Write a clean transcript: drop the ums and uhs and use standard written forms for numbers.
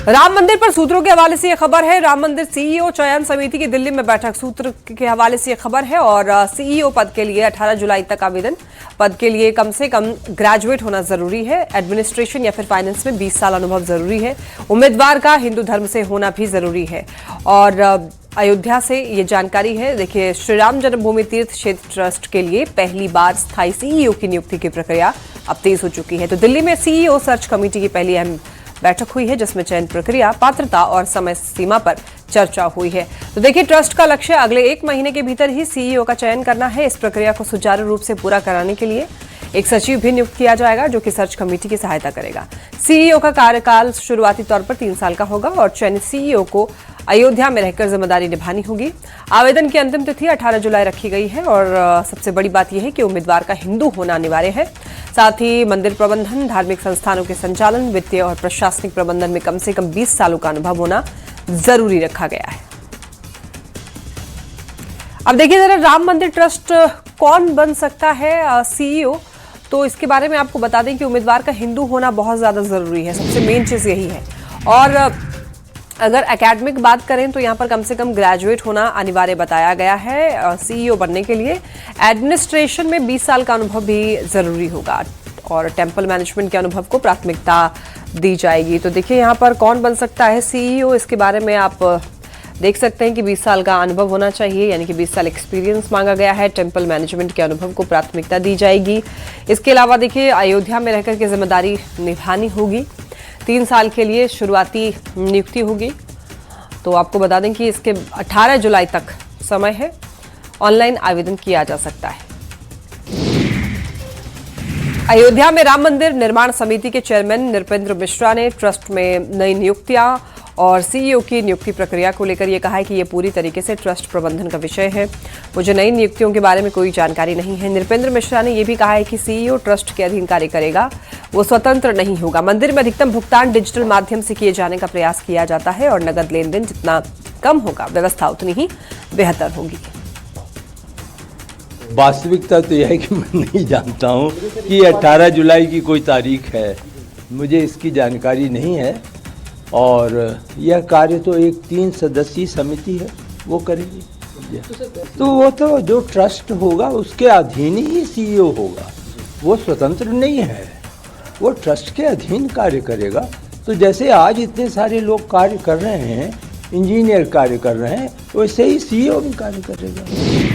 राम मंदिर पर सूत्रों के हवाले से यह खबर है। राम मंदिर सीईओ चयन समिति की दिल्ली में बैठक, सूत्र के हवाले से यह खबर है। और सीईओ पद के लिए 18 जुलाई तक आवेदन। पद के लिए कम से कम ग्रेजुएट होना जरूरी है। एडमिनिस्ट्रेशन या फिर फाइनेंस में 20 साल अनुभव जरूरी है। उम्मीदवार का हिंदू धर्म से होना भी जरूरी है। और अयोध्या से ये जानकारी है। देखिए, श्री राम जन्मभूमि तीर्थ क्षेत्र ट्रस्ट के लिए पहली बार स्थायी सीईओ की नियुक्ति की प्रक्रिया अब तेज हो चुकी है। तो दिल्ली में सीईओ सर्च कमेटी की पहली अहम बैठक हुई है, जिसमें चयन प्रक्रिया, पात्रता और समय सीमा पर चर्चा हुई है। तो देखिए, ट्रस्ट का लक्ष्य अगले 1 महीने के भीतर ही सीईओ का चयन करना है। इस प्रक्रिया को सुचारू रूप से पूरा कराने के लिए एक सचिव भी नियुक्त किया जाएगा, जो कि सर्च कमेटी की सहायता करेगा। सीईओ का कार्यकाल शुरुआती तौर पर 3 साल का होगा और चयनित सीईओ को अयोध्या में रहकर जिम्मेदारी निभानी होगी। आवेदन की अंतिम तिथि 18 जुलाई रखी गई है। और सबसे बड़ी बात यह है कि उम्मीदवार का हिंदू होना अनिवार्य है। साथ ही मंदिर प्रबंधन, धार्मिक संस्थानों के संचालन, वित्तीय और प्रशासनिक प्रबंधन में कम से कम 20 सालों का अनुभव होना जरूरी रखा गया है। अब देखिए जरा, राम मंदिर ट्रस्ट कौन बन सकता है सीईओ, तो इसके बारे में आपको बता दें कि उम्मीदवार का हिंदू होना बहुत ज्यादा जरूरी है। सबसे मेन चीज यही है। और अगर एकेडमिक बात करें तो यहाँ पर कम से कम ग्रेजुएट होना अनिवार्य बताया गया है सीईओ बनने के लिए। एडमिनिस्ट्रेशन में 20 साल का अनुभव भी जरूरी होगा और टेम्पल मैनेजमेंट के अनुभव को प्राथमिकता दी जाएगी। तो देखिए, यहाँ पर कौन बन सकता है सीईओ, इसके बारे में आप देख सकते हैं कि 20 साल का अनुभव होना चाहिए, यानी कि 20 साल एक्सपीरियंस मांगा गया है। टेम्पल मैनेजमेंट के अनुभव को प्राथमिकता दी जाएगी। इसके अलावा देखिए, अयोध्या में रहकर के जिम्मेदारी निभानी होगी। 3 साल के लिए शुरुआती नियुक्ति होगी। तो आपको बता दें कि इसके 18 जुलाई तक समय है। ऑनलाइन आवेदन किया जा सकता है। अयोध्या में राम मंदिर निर्माण समिति के चेयरमैन नृपेंद्र मिश्रा ने ट्रस्ट में नई नियुक्तियां और सीईओ की नियुक्ति प्रक्रिया को लेकर यह कहा है कि यह पूरी तरीके से ट्रस्ट प्रबंधन का विषय है। मुझे नई नियुक्तियों के बारे में कोई जानकारी नहीं है। नृपेंद्र मिश्रा ने यह भी कहा है कि सीईओ ट्रस्ट के अधीन कार्य करेगा, वो स्वतंत्र नहीं होगा। मंदिर में अधिकतम भुगतान डिजिटल माध्यम से किए जाने का प्रयास किया जाता है और नगद लेन देन जितना कम होगा, व्यवस्था उतनी ही बेहतर होगी। वास्तविकता तो यह है कि मैं नहीं जानता हूं कि 18 जुलाई की कोई तारीख है, मुझे इसकी जानकारी नहीं है। और यह कार्य तो एक 3 सदस्यीय समिति है, वो करेगी। तो वो तो जो ट्रस्ट होगा उसके अधीन ही सीईओ होगा, वो स्वतंत्र नहीं है, वो ट्रस्ट के अधीन कार्य करेगा। तो जैसे आज इतने सारे लोग कार्य कर रहे हैं, इंजीनियर कार्य कर रहे हैं, वैसे ही सीईओ भी कार्य करेगा।